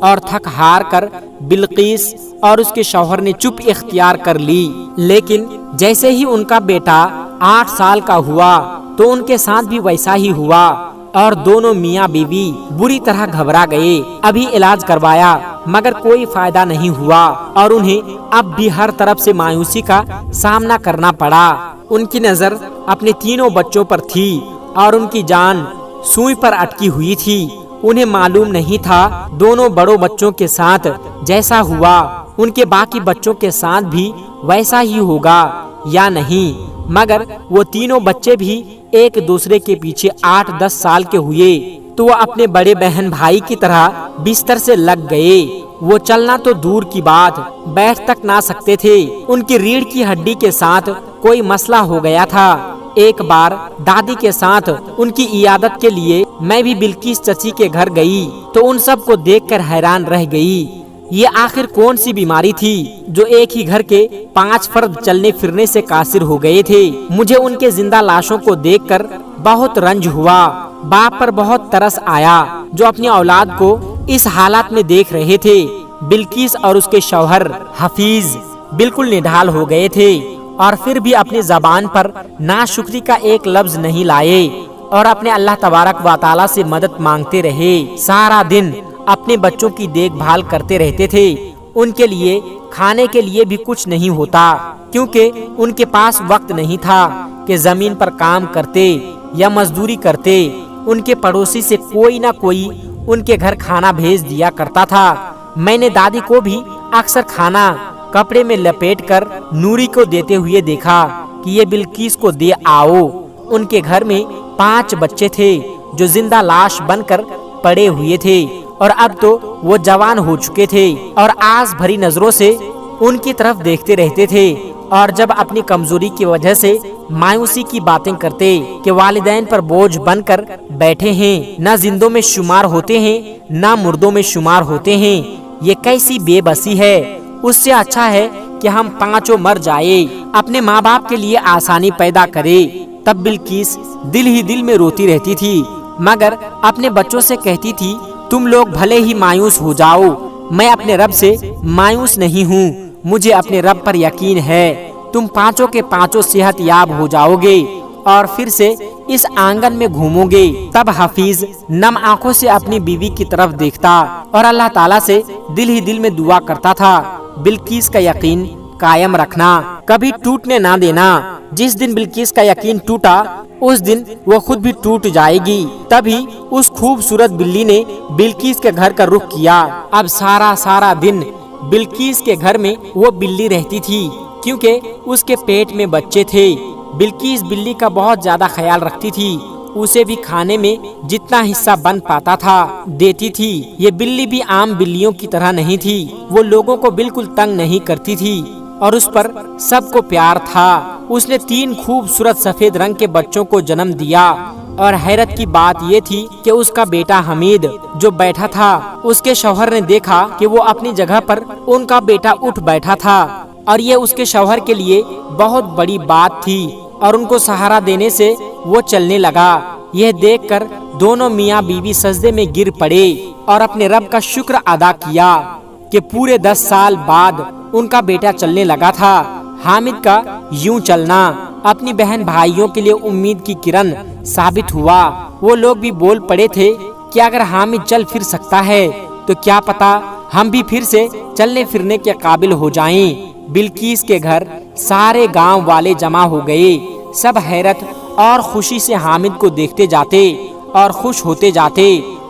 اور تھک ہار کر بلقیس اور اس کے شوہر نے چپ اختیار کر لی۔ لیکن جیسے ہی ان کا بیٹا 8 سال کا ہوا تو ان کے ساتھ بھی ویسا ہی ہوا اور دونوں میاں بیوی بری طرح گھبرا گئے۔ ابھی علاج کروایا مگر کوئی فائدہ نہیں ہوا اور انہیں اب بھی ہر طرف سے مایوسی کا سامنا کرنا پڑا۔ ان کی نظر اپنے تینوں بچوں پر تھی اور ان کی جان سوئی پر اٹکی ہوئی تھی۔ انہیں معلوم نہیں تھا دونوں بڑوں بچوں کے ساتھ جیسا ہوا ان کے باقی بچوں کے ساتھ بھی ویسا ہی ہوگا یا نہیں، مگر وہ تینوں بچے بھی ایک دوسرے کے پیچھے 8-10 سال کے ہوئے تو وہ اپنے بڑے بہن بھائی کی طرح بستر سے لگ گئے۔ وہ چلنا تو دور کی بات، بیٹھ تک نہ سکتے تھے۔ ان کی ریڑھ کی ہڈی کے ساتھ کوئی مسئلہ ہو گیا تھا۔ ایک بار دادی کے ساتھ ان کی عیادت کے لیے میں بھی بلقیس چچی کے گھر گئی تو ان سب کو دیکھ کر حیران رہ گئی۔ یہ آخر کون سی بیماری تھی جو ایک ہی گھر کے 5 فرد چلنے پھرنے سے قاصر ہو گئے تھے؟ مجھے ان کے زندہ لاشوں کو دیکھ کر بہت رنج ہوا۔ باپ پر بہت ترس آیا جو اپنی اولاد کو اس حالت میں دیکھ رہے تھے۔ بلقیس اور اس کے شوہر حفیظ بالکل نڈھال ہو گئے تھے اور پھر بھی اپنی زبان پر ناشکری کا ایک لفظ نہیں لائے اور اپنے اللہ تبارک و تعالی سے مدد مانگتے رہے۔ سارا دن اپنے بچوں کی دیکھ بھال کرتے رہتے تھے۔ ان کے لیے کھانے کے لیے بھی کچھ نہیں ہوتا کیونکہ ان کے پاس وقت نہیں تھا کہ زمین پر کام کرتے یا مزدوری کرتے۔ ان کے پڑوسی سے کوئی نہ کوئی ان کے گھر کھانا بھیج دیا کرتا تھا۔ میں نے دادی کو بھی اکثر کھانا کپڑے میں لپیٹ کر نوری کو دیتے ہوئے دیکھا کہ یہ بلقیس کو دے آؤ۔ ان کے گھر میں 5 بچے تھے جو زندہ لاش بن کر پڑے ہوئے تھے اور اب تو وہ جوان ہو چکے تھے اور آس بھری نظروں سے ان کی طرف دیکھتے رہتے تھے اور جب اپنی کمزوری کی وجہ سے مایوسی کی باتیں کرتے کہ والدین پر بوجھ بن کر بیٹھے ہیں، نہ زندوں میں شمار ہوتے ہیں نہ مردوں میں شمار ہوتے ہیں، یہ کیسی بے بسی ہے، اس سے اچھا ہے کہ ہم 5 مر جائے، اپنے ماں باپ کے لیے آسانی پیدا کرے۔ تب بلقیس دل ہی دل میں روتی رہتی تھی مگر اپنے بچوں سے کہتی تھی تم لوگ بھلے ہی مایوس ہو جاؤ، میں اپنے رب سے مایوس نہیں ہوں، مجھے اپنے رب پر یقین ہے، تم 5 کے 5 صحت یاب ہو جاؤ گے اور پھر سے اس آنگن میں گھومو گے۔ تب حفیظ نم آنکھوں سے اپنی بیوی کی طرف دیکھتا اور اللہ تعالیٰ سے دل ہی دل میں دعا کرتا تھا بلقیس کا یقین قائم رکھنا، کبھی ٹوٹنے نہ دینا۔ جس دن بلقیس کا یقین ٹوٹا اس دن وہ خود بھی ٹوٹ جائے گی۔ تبھی اس خوبصورت بلی نے بلقیس کے گھر کا رخ کیا۔ اب سارا دن بلقیس کے گھر میں وہ بلی رہتی تھی کیونکہ اس کے پیٹ میں بچے تھے۔ بلقیس بلی کا بہت زیادہ خیال رکھتی تھی، اسے بھی کھانے میں جتنا حصہ بن پاتا تھا دیتی تھی۔ یہ بلی بھی عام بلیوں کی طرح نہیں تھی، وہ لوگوں کو بالکل تنگ نہیں کرتی تھی اور اس پر سب کو پیار تھا۔ اس نے 3 خوبصورت سفید رنگ کے بچوں کو جنم دیا اور حیرت کی بات یہ تھی کہ اس کا بیٹا حمید جو بیٹھا تھا اس کے شوہر نے دیکھا کہ وہ اپنی جگہ پر ان کا بیٹا اٹھ بیٹھا تھا اور یہ اس کے شوہر کے لیے بہت بڑی بات تھی اور ان کو سہارا دینے سے وہ چلنے لگا۔ یہ دیکھ کر دونوں میاں بیوی سجدے میں گر پڑے اور اپنے رب کا شکر ادا کیا کہ پورے 10 سال بعد ان کا بیٹا چلنے لگا تھا۔ حامد کا یوں چلنا اپنی بہن بھائیوں کے لیے امید کی کرن ثابت ہوا۔ وہ لوگ بھی بول پڑے تھے کہ اگر حامد چل پھر سکتا ہے تو کیا پتا ہم بھی پھر سے چلنے پھرنے کے قابل ہو جائیں۔ بلقیس کے گھر سارے گاؤں والے جمع ہو گئے، سب حیرت اور خوشی سے حامد کو دیکھتے جاتے اور خوش ہوتے جاتے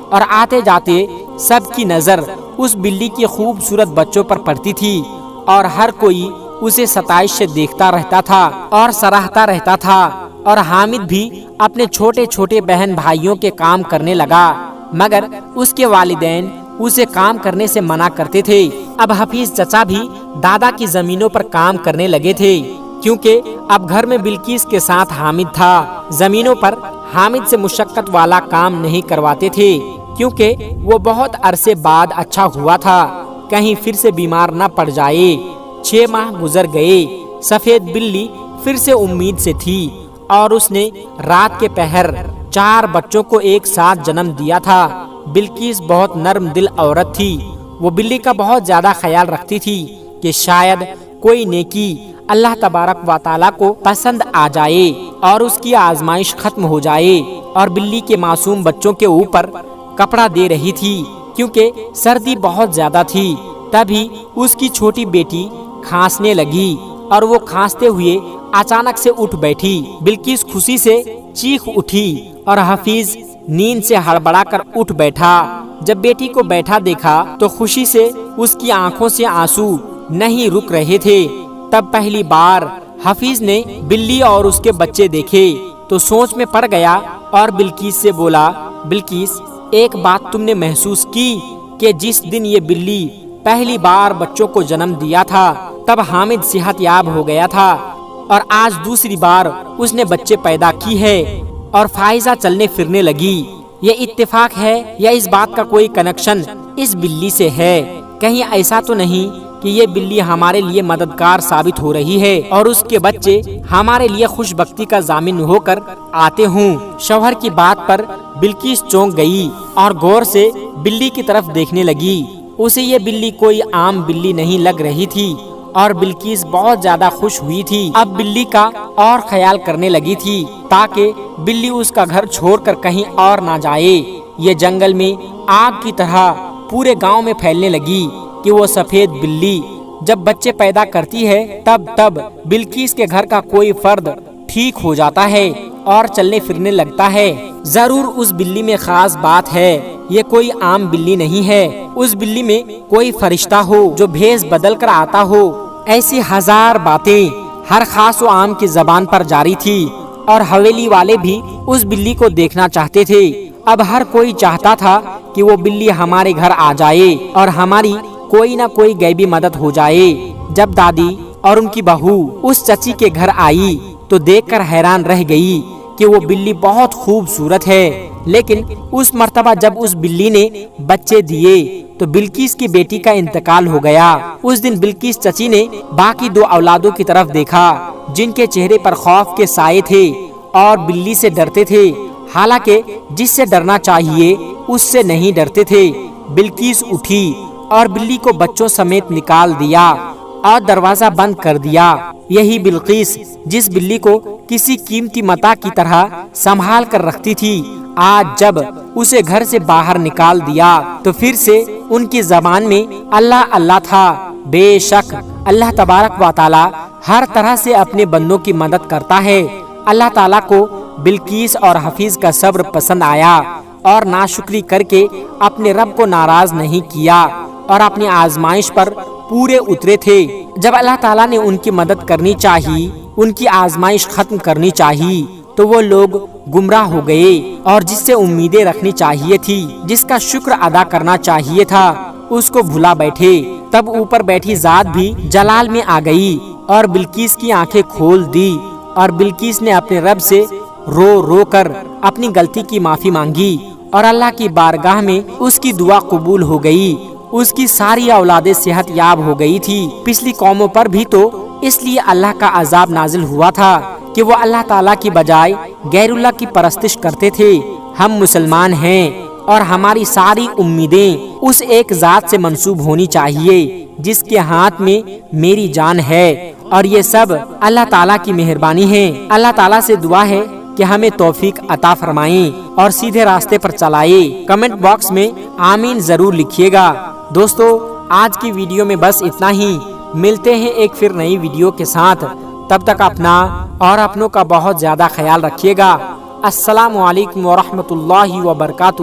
اور آتے جاتے سب کی نظر اس بلی کے خوبصورت بچوں پر پڑتی تھی اور ہر کوئی اسے ستائش سے دیکھتا رہتا تھا اور سراہتا رہتا تھا اور حامد بھی اپنے چھوٹے چھوٹے بہن بھائیوں کے کام کرنے لگا مگر اس کے والدین اسے کام کرنے سے منع کرتے تھے۔ اب حفیظ چچا بھی دادا کی زمینوں پر کام کرنے لگے تھے کیونکہ اب گھر میں بلقیس کے ساتھ حامد تھا۔ زمینوں پر حامد سے مشقت والا کام نہیں کرواتے تھے کیونکہ وہ بہت عرصے بعد اچھا ہوا تھا، کہیں پھر سے بیمار نہ پڑ جائے۔ 6 ماہ گزر گئے، سفید بلی پھر سے امید سے تھی اور اس نے رات کے پہر 4 بچوں کو ایک ساتھ جنم دیا تھا۔ بلقیس بہت نرم دل عورت تھی، وہ بلی کا بہت زیادہ خیال رکھتی تھی کہ شاید کوئی نیکی اللہ تبارک و تعالیٰ کو پسند آ جائے اور اس کی آزمائش ختم ہو جائے، اور بلی کے معصوم بچوں کے اوپر کپڑا دے رہی تھی کیونکہ سردی بہت زیادہ تھی۔ تبھی اس کی چھوٹی بیٹی کھانسنے لگی اور وہ کھانستے ہوئے اچانک سے اٹھ بیٹھی۔ بلقیس خوشی سے چیخ اٹھی اور حفیظ نیند سے ہڑبڑا کر اٹھ بیٹھا۔ جب بیٹی کو بیٹھا دیکھا تو خوشی سے اس کی آنکھوں سے آنسو نہیں رک رہے تھے۔ تب پہلی بار حفیظ نے بلی اور اس کے بچے دیکھے تو سوچ میں پڑ گیا اور بلقیس سے بولا، بلقیس ایک بات تم نے محسوس کی کہ جس دن یہ بلی پہلی بار بچوں کو جنم دیا تھا تب حامد صحت یاب ہو گیا تھا، اور آج دوسری بار اس نے بچے پیدا کی ہے اور فائزہ چلنے پھرنے لگی۔ یہ اتفاق ہے یا اس بات کا کوئی کنیکشن اس بلی سے ہے؟ کہیں ایسا تو نہیں کہ یہ بلی ہمارے لیے مددگار ثابت ہو رہی ہے اور اس کے بچے ہمارے لیے خوش بختی کا ضامن ہو کر آتے ہوں؟ شوہر کی بات پر بلقیس چونک گئی اور غور سے بلی کی طرف دیکھنے لگی۔ اسے یہ بلی کوئی عام بلی نہیں لگ رہی تھی اور بلقیس بہت زیادہ خوش ہوئی تھی۔ اب بلی کا اور خیال کرنے لگی تھی تاکہ بلی اس کا گھر چھوڑ کر کہیں اور نہ جائے۔ یہ جنگل میں آگ کی طرح پورے گاؤں میں پھیلنے لگی کہ وہ سفید بلی جب بچے پیدا کرتی ہے تب بلقیس کے گھر کا کوئی فرد ٹھیک ہو جاتا ہے اور چلنے پھرنے لگتا ہے۔ ضرور اس بلی میں خاص بات ہے، یہ کوئی عام بلی نہیں ہے۔ اس بلی میں کوئی فرشتہ ہو جو بھیس بدل کر آتا ہو۔ ایسی ہزار باتیں ہر خاص و عام کی زبان پر جاری تھی اور حویلی والے بھی اس بلی کو دیکھنا چاہتے تھے۔ اب ہر کوئی چاہتا تھا کہ وہ بلی ہمارے گھر آ جائے اور ہماری کوئی نہ کوئی غیبی مدد ہو جائے۔ جب دادی اور ان کی بہو اس چچی کے گھر آئی تو دیکھ کر حیران رہ گئی کہ وہ بلی بہت خوبصورت ہے، لیکن اس مرتبہ جب اس بلی نے بچے دیے تو بلقیس کی بیٹی کا انتقال ہو گیا۔ اس دن بلقیس چچی نے باقی دو اولادوں کی طرف دیکھا جن کے چہرے پر خوف کے سائے تھے اور بلی سے ڈرتے تھے، حالانکہ جس سے ڈرنا چاہیے اس سے نہیں ڈرتے تھے۔ بلقیس اٹھی اور بلی کو بچوں سمیت نکال دیا اور دروازہ بند کر دیا۔ یہی بلقیس جس بلی کو کسی قیمتی متاع کی طرح سنبھال کر رکھتی تھی، آج جب اسے گھر سے باہر نکال دیا تو پھر سے ان کی زبان میں اللہ اللہ تھا۔ بے شک اللہ تبارک و تعالی ہر طرح سے اپنے بندوں کی مدد کرتا ہے۔ اللہ تعالیٰ کو بلقیس اور حفیظ کا صبر پسند آیا اور ناشکری کر کے اپنے رب کو ناراض نہیں کیا اور اپنی آزمائش پر پورے اترے تھے۔ جب اللہ تعالیٰ نے ان کی مدد کرنی چاہی، ان کی آزمائش ختم کرنی چاہی تو وہ لوگ گمراہ ہو گئے اور جس سے امیدیں رکھنی چاہیے تھی، جس کا شکر ادا کرنا چاہیے تھا، اس کو بھلا بیٹھے۔ تب اوپر بیٹھی ذات بھی جلال میں آ گئی اور بلقیس کی آنکھیں کھول دی اور بلقیس نے اپنے رب سے رو رو کر اپنی غلطی کی معافی مانگی اور اللہ کی بارگاہ میں اس کی دعا قبول ہو گئی۔ اس کی ساری اولادیں صحت یاب ہو گئی تھی۔ پچھلی قوموں پر بھی تو اس لیے اللہ کا عذاب نازل ہوا تھا کہ وہ اللہ تعالیٰ کی بجائے غیر اللہ کی پرستش کرتے تھے۔ ہم مسلمان ہیں اور ہماری ساری امیدیں اس ایک ذات سے منسوب ہونی چاہیے جس کے ہاتھ میں میری جان ہے، اور یہ سب اللہ تعالیٰ کی مہربانی ہے۔ اللہ تعالیٰ سے دعا ہے کہ ہمیں توفیق عطا فرمائیں اور سیدھے راستے پر چلائے۔ کمنٹ باکس میں آمین ضرور لکھیے گا۔ دوستو آج کی ویڈیو میں بس اتنا ہی، ملتے ہیں ایک پھر نئی ویڈیو کے ساتھ، تب تک اپنا اور اپنوں کا بہت زیادہ خیال رکھیے گا۔ السلام علیکم ورحمۃ اللہ وبرکاتہ۔